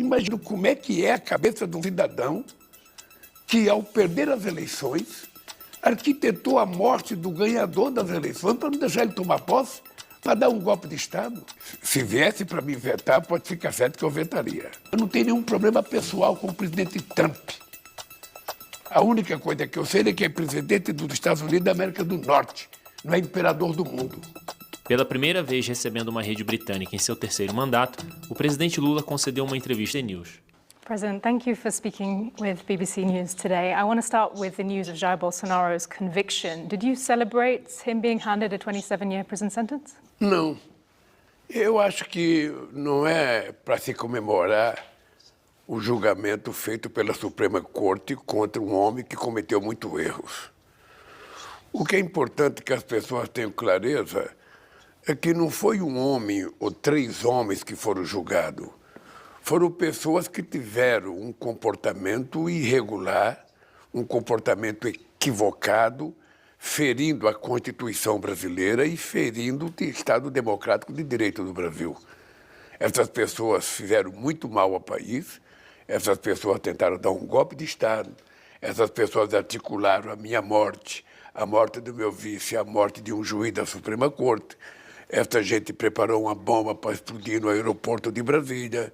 imagino como é que é a cabeça de um cidadão que, ao perder as eleições, arquitetou a morte do ganhador das eleições para não deixar ele tomar posse, para dar um golpe de Estado. Se viesse para me vetar, pode ficar certo que eu vetaria. Eu não tenho nenhum problema pessoal com o presidente Trump. A única coisa que eu sei é que é presidente dos Estados Unidos da América do Norte, não é imperador do mundo. Pela primeira vez recebendo uma rede britânica em seu terceiro mandato, o presidente Lula concedeu uma entrevista à News. President, thank you for speaking with BBC News today. I want to start with the news of Jair Bolsonaro's conviction. Did you celebrate him being handed a 27-year prison sentence? Não. Eu acho que não é para se comemorar o julgamento feito pela Suprema Corte contra um homem que cometeu muitos erros. O que é importante que as pessoas tenham clareza é que não foi um homem ou 3 homens que foram julgados. Foram pessoas que tiveram um comportamento irregular, um comportamento equivocado, ferindo a Constituição brasileira e ferindo o Estado Democrático de Direito do Brasil. Essas pessoas fizeram muito mal ao país, essas pessoas tentaram dar um golpe de Estado, essas pessoas articularam a minha morte, a morte do meu vice, a morte de um juiz da Suprema Corte. Essa gente preparou uma bomba para explodir no aeroporto de Brasília.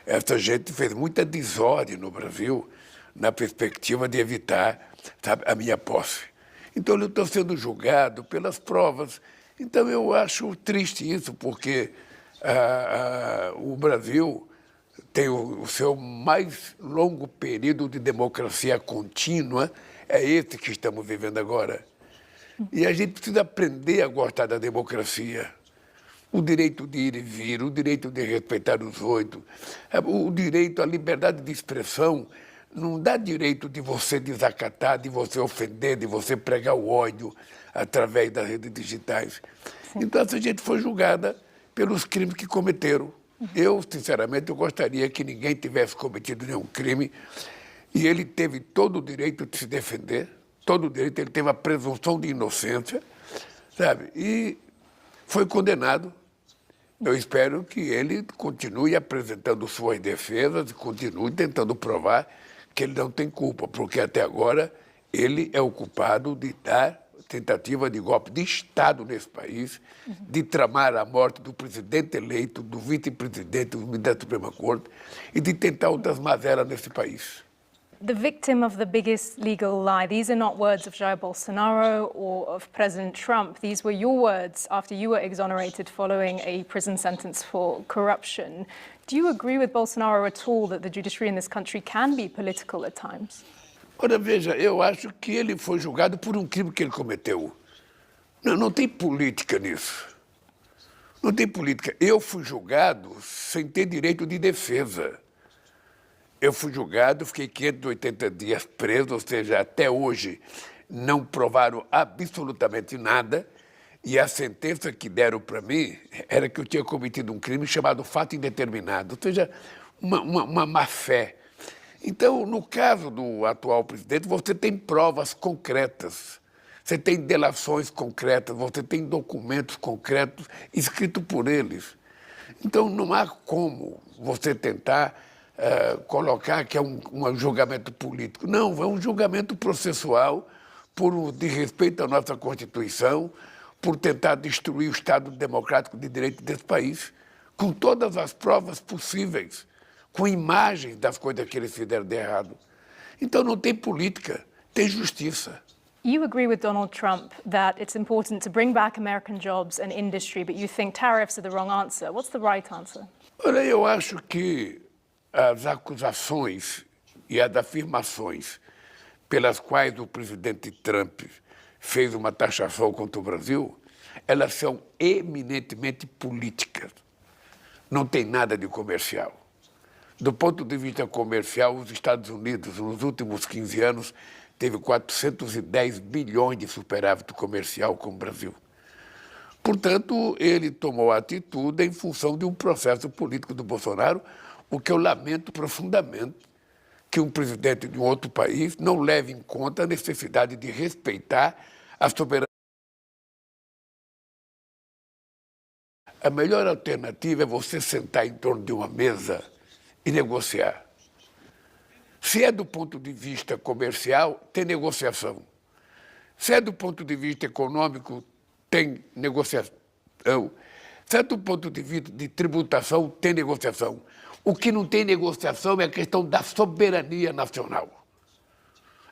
Essa gente fez muita desordem no Brasil na perspectiva de evitar, sabe, a minha posse. Então, eu estou sendo julgado pelas provas. Então, eu acho triste isso, porque o Brasil tem o seu mais longo período de democracia contínua, é esse que estamos vivendo agora. E a gente precisa aprender a gostar da democracia. O direito de ir e vir, o direito de respeitar os outros, o direito à liberdade de expressão não dá direito de você desacatar, de você ofender, de você pregar o ódio através das redes digitais. Sim. Então, essa gente foi julgada pelos crimes que cometeram. Eu, sinceramente, eu gostaria que ninguém tivesse cometido nenhum crime e ele teve todo o direito de se defender, todo o direito, ele teve a presunção de inocência, sabe? E foi condenado. Eu espero que ele continue apresentando suas defesas e continue tentando provar que ele não tem culpa, porque até agora ele é o culpado de dar tentativa de golpe de Estado nesse país, de tramar a morte do presidente eleito, do vice-presidente, do ministro da Suprema Corte e de tentar outras mazelas nesse país. The victim of the biggest legal lie. These are not words of Jair Bolsonaro or of President Trump. These were your words after you were exonerated following a prison sentence for corruption. Do you agree with Bolsonaro at all that the judiciary in this country can be political at times? Ora, veja, eu acho que ele foi julgado por um crime que ele cometeu. Não tem política nisso. Não tem política. Eu fui julgado sem ter direito de defesa. Eu fui julgado, fiquei 580 dias preso, ou seja, até hoje não provaram absolutamente nada, e a sentença que deram para mim era que eu tinha cometido um crime chamado fato indeterminado, ou seja, uma má-fé. Então, no caso do atual presidente, você tem provas concretas, você tem delações concretas, você tem documentos concretos escritos por eles. Então, não há como você tentar colocar que é um julgamento político. Não, é um julgamento processual por desrespeito à nossa Constituição, por tentar destruir o Estado Democrático de Direito desse país, com todas as provas possíveis, com imagens das coisas que eles fizeram de errado. Então não tem política, tem justiça. You agree with Donald Trump that it's important to bring back American jobs and industry, but you think tariffs are the wrong answer. What's the right answer? Olha, eu acho que as acusações e as afirmações pelas quais o presidente Trump fez uma taxação contra o Brasil, elas são eminentemente políticas. Não tem nada de comercial. Do ponto de vista comercial, os Estados Unidos, nos últimos 15 anos, teve 410 bilhões de superávit comercial com o Brasil. Portanto, ele tomou a atitude em função de um processo político do Bolsonaro, o que eu lamento profundamente, que um presidente de um outro país não leve em conta a necessidade de respeitar a soberania. A melhor alternativa é você sentar em torno de uma mesa e negociar. Se é do ponto de vista comercial, tem negociação. Se é do ponto de vista econômico, tem negociação. Se é do ponto de vista de tributação, tem negociação. O que não tem negociação é a questão da soberania nacional.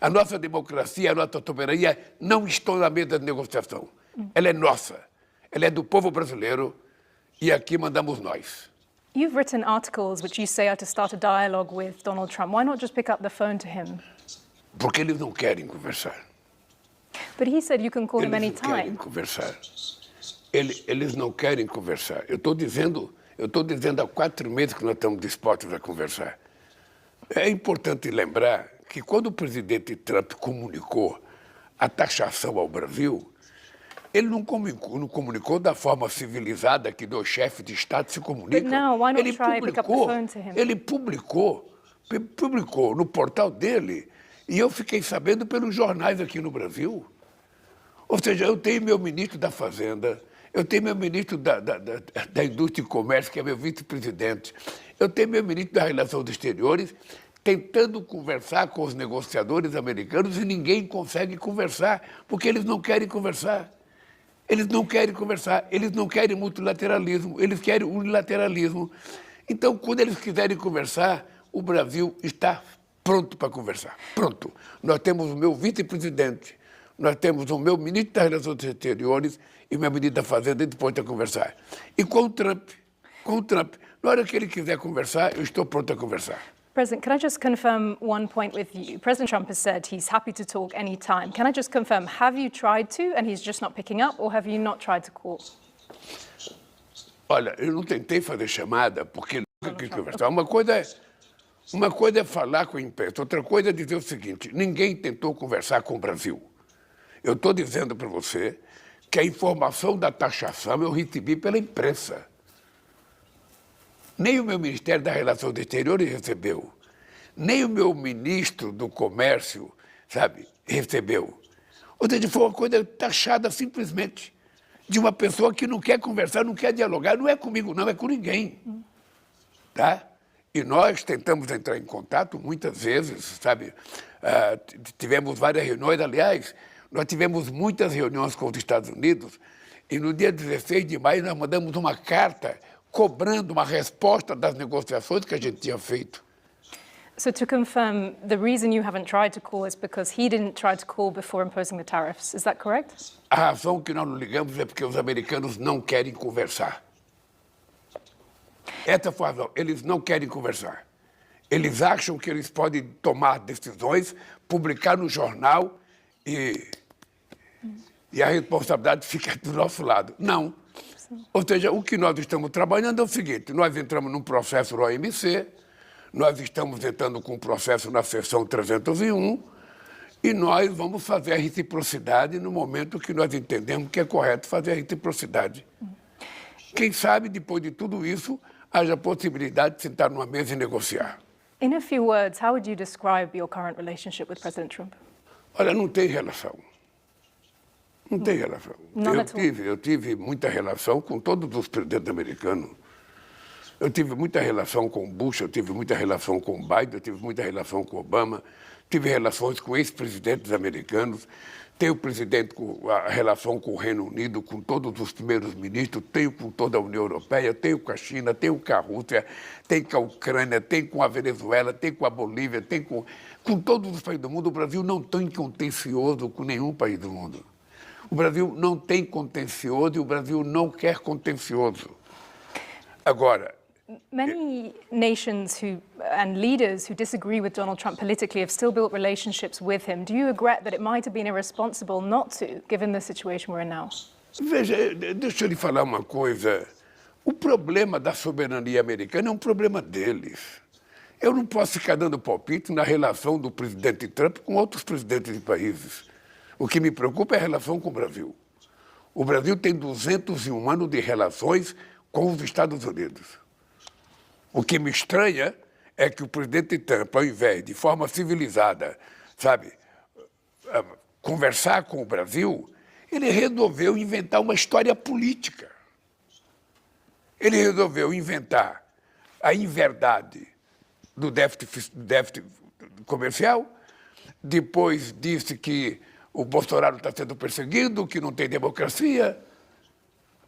A nossa democracia, a nossa soberania não estão na mesa de negociação. Ela é nossa, ela é do povo brasileiro e aqui mandamos nós. You've written articles which you say are to start a dialogue with Donald Trump. Why not just pick up the phone to him? Porque eles não querem conversar. But he said you can call him Eles não querem anytime. conversar. Eles não querem conversar. Eu estou dizendo há 4 meses que nós estamos dispostos a conversar. É importante lembrar que quando o presidente Trump comunicou a taxação ao Brasil, ele não comunicou da forma civilizada que 2 chefes de Estado se comunicam. But now, why not try pick up the phone to him? Ele publicou no portal dele e eu fiquei sabendo pelos jornais aqui no Brasil. Ou seja, eu tenho meu ministro da Fazenda, eu tenho meu ministro da Indústria e Comércio, que é meu vice-presidente, eu tenho meu ministro das Relações Exteriores, tentando conversar com os negociadores americanos e ninguém consegue conversar, porque eles não querem conversar. Eles não querem conversar, eles não querem multilateralismo, eles querem unilateralismo. Então, quando eles quiserem conversar, o Brasil está pronto para conversar. Pronto. Nós temos o meu vice-presidente, nós temos o meu ministro das Relações Exteriores e o meu ministro da Fazenda disposto a conversar. E com o Trump, na hora que ele quiser conversar, eu estou pronto a conversar. President, can I just confirm one point with you? President Trump has said he's happy to talk anytime. Can I just confirm, have you tried to and he's just not picking up, or have you not tried to call? Olha, eu não tentei fazer chamada porque ele nunca quis conversar. Uma coisa é falar com a imprensa, outra coisa é dizer o seguinte: ninguém tentou conversar com o Brasil. Eu estou dizendo para você que a informação da taxação eu recebi pela imprensa. Nem o meu Ministério das Relações Exteriores recebeu, nem o meu ministro do Comércio, sabe, recebeu. Ou seja, foi uma coisa taxada simplesmente de uma pessoa que não quer conversar, não quer dialogar, não é comigo, não, é com ninguém. Tá? E nós tentamos entrar em contato muitas vezes, sabe? Tivemos várias reuniões, aliás, nós tivemos muitas reuniões com os Estados Unidos e no dia 16 de maio nós mandamos uma carta cobrando uma resposta das negociações que a gente tinha feito. So to confirm, the reason you haven't tried to call is because he didn't try to call before imposing the tariffs. Is that correct? A razão que nós não ligamos é porque os americanos não querem conversar. Essa foi a razão. Eles não querem conversar. Eles acham que eles podem tomar decisões, publicar no jornal e a responsabilidade fica do nosso lado. Não. Ou seja, o que nós estamos trabalhando é o seguinte: nós entramos num processo no OMC, nós estamos entrando com um processo na seção 301 e nós vamos fazer a reciprocidade no momento que nós entendemos que é correto fazer a reciprocidade. Quem sabe, depois de tudo isso, haja possibilidade de sentar numa mesa e negociar. In a few words, how would you describe your current relationship with President Trump? Olha, não tem relação. Não tem relação. Eu tive muita relação com todos os presidentes americanos. Eu tive muita relação com Bush, eu tive muita relação com Biden, eu tive muita relação com Obama, tive relações com ex-presidentes americanos, tenho a relação com o Reino Unido, com todos os primeiros ministros, tenho com toda a União Europeia, tenho com a China, tenho com a Rússia, tenho com a Ucrânia, tenho com a Venezuela, tenho com a Bolívia, tenho com todos os países do mundo. O Brasil não tem contencioso com nenhum país do mundo. O Brasil não tem contencioso e o Brasil não quer contencioso. Agora, many nations and leaders who disagree with Donald Trump politically have still built relationships with him. Do you regret that it might have been irresponsible not to, given the situation we're in now? Veja, deixa eu lhe falar uma coisa. O problema da soberania americana é um problema deles. Eu não posso ficar dando palpite na relação do presidente Trump com outros presidentes de países. O que me preocupa é a relação com o Brasil. O Brasil tem 201 anos de relações com os Estados Unidos. O que me estranha é que o presidente Trump, ao invés de forma civilizada, sabe, conversar com o Brasil, ele resolveu inventar uma história política. Ele resolveu inventar a inverdade do déficit comercial, depois disse que o Bolsonaro está sendo perseguido, que não tem democracia.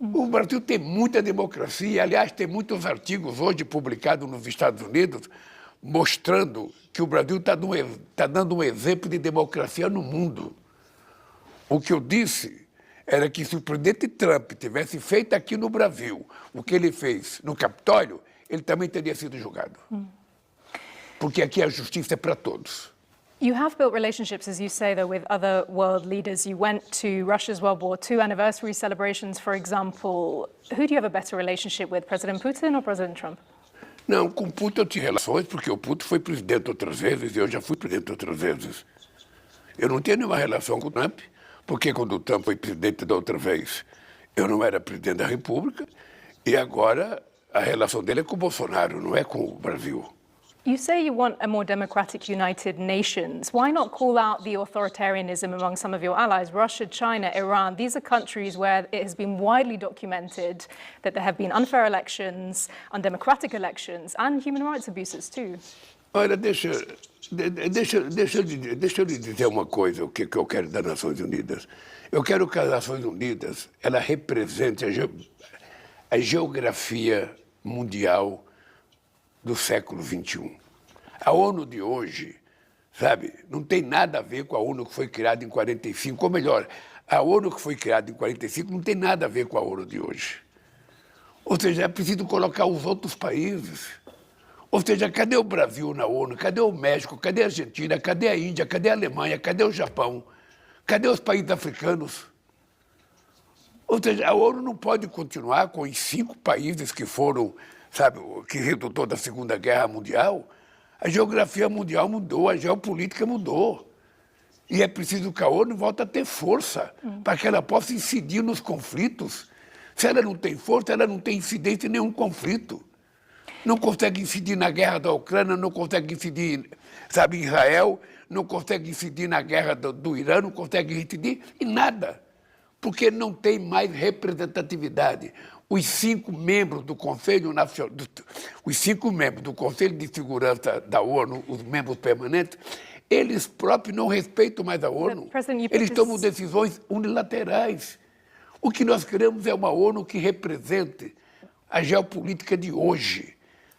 O Brasil tem muita democracia. Aliás, tem muitos artigos hoje publicados nos Estados Unidos mostrando que o Brasil está dando um exemplo de democracia no mundo. O que eu disse era que se o presidente Trump tivesse feito aqui no Brasil o que ele fez no Capitólio, ele também teria sido julgado. Porque aqui a justiça é para todos. You have built relationships, as you say, though, with other world leaders. You went to Russia's World War II anniversary celebrations, for example. Who do you have a better relationship with, President Putin or President Trump? Não, com o Putin eu tinha relações, porque o Putin foi presidente outras vezes e eu já fui presidente outras vezes. Eu não tenho nenhuma relação com o Trump, porque quando o Trump foi presidente da outra vez, eu não era presidente da República, e agora a relação dele é com o Bolsonaro, não é com o Brasil. You say you want a more democratic United Nations. Why not call out the authoritarianism among some of your allies, Russia, China, Iran? These are countries where it has been widely documented that there have been unfair elections, undemocratic elections, and human rights abuses too. Olha, deixa eu lhe dizer uma coisa, o que eu quero das Nações Unidas. Eu quero que as Nações Unidas ela represente a geografia mundial do século XXI. A ONU de hoje, sabe, não tem nada a ver com a ONU que foi criada em 45, ou melhor, a ONU que foi criada em 45 não tem nada a ver com a ONU de hoje. Ou seja, é preciso colocar os outros países. Ou seja, cadê o Brasil na ONU? Cadê o México? Cadê a Argentina? Cadê a Índia? Cadê a Alemanha? Cadê o Japão? Cadê os países africanos? Ou seja, a ONU não pode continuar com os 5 países que foram, sabe, que resultou da Segunda Guerra Mundial. A geografia mundial mudou, a geopolítica mudou. E é preciso que a ONU volte a ter força para que ela possa incidir nos conflitos. Se ela não tem força, ela não tem incidência em nenhum conflito. Não consegue incidir na guerra da Ucrânia, não consegue incidir, sabe, em Israel, não consegue incidir na guerra do Irã, não consegue incidir em nada, porque não tem mais representatividade. Os 5 membros do Conselho Nacional, os 5 membros do Conselho de Segurança da ONU, os membros permanentes, eles próprios não respeitam mais a ONU. Eles tomam decisões unilaterais. O que nós queremos é uma ONU que represente a geopolítica de hoje.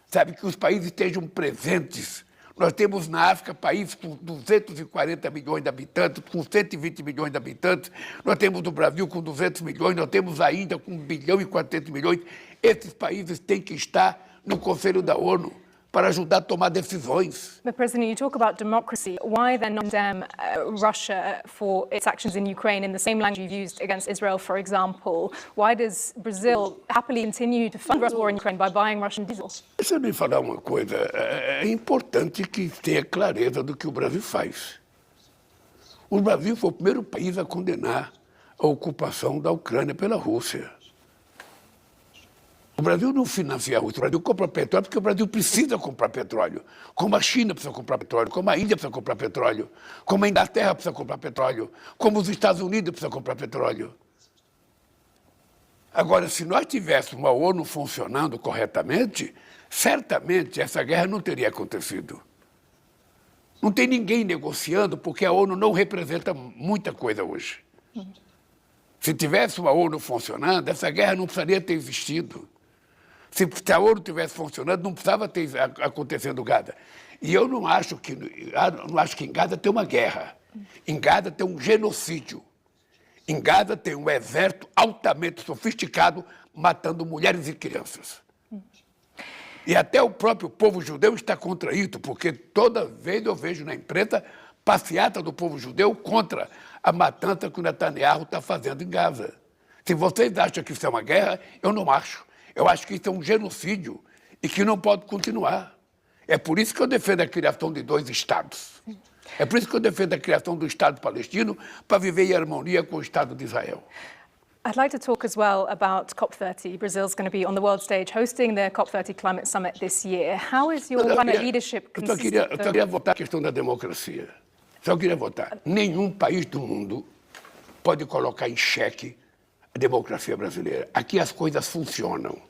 Sabe, que os países estejam presentes. Nós temos na África países com 240 milhões de habitantes, com 120 milhões de habitantes. Nós temos o Brasil com 200 milhões, nós temos a Índia com 1 bilhão e 400 milhões. Esses países têm que estar no Conselho da ONU para ajudar a tomar decisões. But President, you talk about democracy. Why then not condemn Russia for its actions in Ukraine in the same language you've used against Israel, for example? Why does Brazil happily continue to fund Russia's war in Ukraine by buying Russian diesel? Deixa eu lhe falar uma coisa. É importante que tenha clareza do que o Brasil faz. O Brasil foi o primeiro país a condenar a ocupação da Ucrânia pela Rússia. O Brasil não financia a Rússia, o Brasil compra petróleo porque o Brasil precisa comprar petróleo. Como a China precisa comprar petróleo, como a Índia precisa comprar petróleo, como a Inglaterra precisa comprar petróleo, como os Estados Unidos precisam comprar petróleo. Agora, se nós tivéssemos uma ONU funcionando corretamente, certamente essa guerra não teria acontecido. Não tem ninguém negociando porque a ONU não representa muita coisa hoje. Se tivesse uma ONU funcionando, essa guerra não precisaria ter existido. Se a ONU estivesse funcionando, não precisava ter acontecendo Gaza. E eu não acho que em Gaza tem uma guerra. Em Gaza tem um genocídio. Em Gaza tem um exército altamente sofisticado matando mulheres e crianças. E até o próprio povo judeu está contra isso, porque toda vez eu vejo na imprensa passeata do povo judeu contra a matança que o Netanyahu está fazendo em Gaza. Se vocês acham que isso é uma guerra, eu não acho. Eu acho que isso é um genocídio e que não pode continuar. É por isso que eu defendo a criação de 2 estados. É por isso que eu defendo a criação do Estado palestino para viver em harmonia com o Estado de Israel. I'd like to talk as well about COP30. Brazil's going to be on the world stage hosting the COP30 Climate Summit this year. How is your climate leadership consistent? Eu só queria votar a questão da democracia. Só queria votar. Nenhum país do mundo pode colocar em xeque a democracia brasileira. Aqui as coisas funcionam.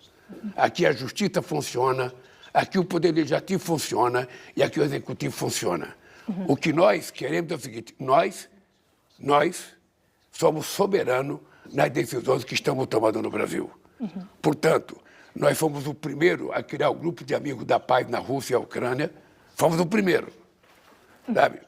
Aqui a justiça funciona, Aqui o Poder Legislativo funciona e aqui o Executivo funciona. O que nós queremos é o seguinte, nós somos soberanos nas decisões que estamos tomando no Brasil. Portanto, nós fomos o primeiro a criar o Grupo de Amigos da Paz na Rússia e a Ucrânia. Fomos o primeiro, sabe?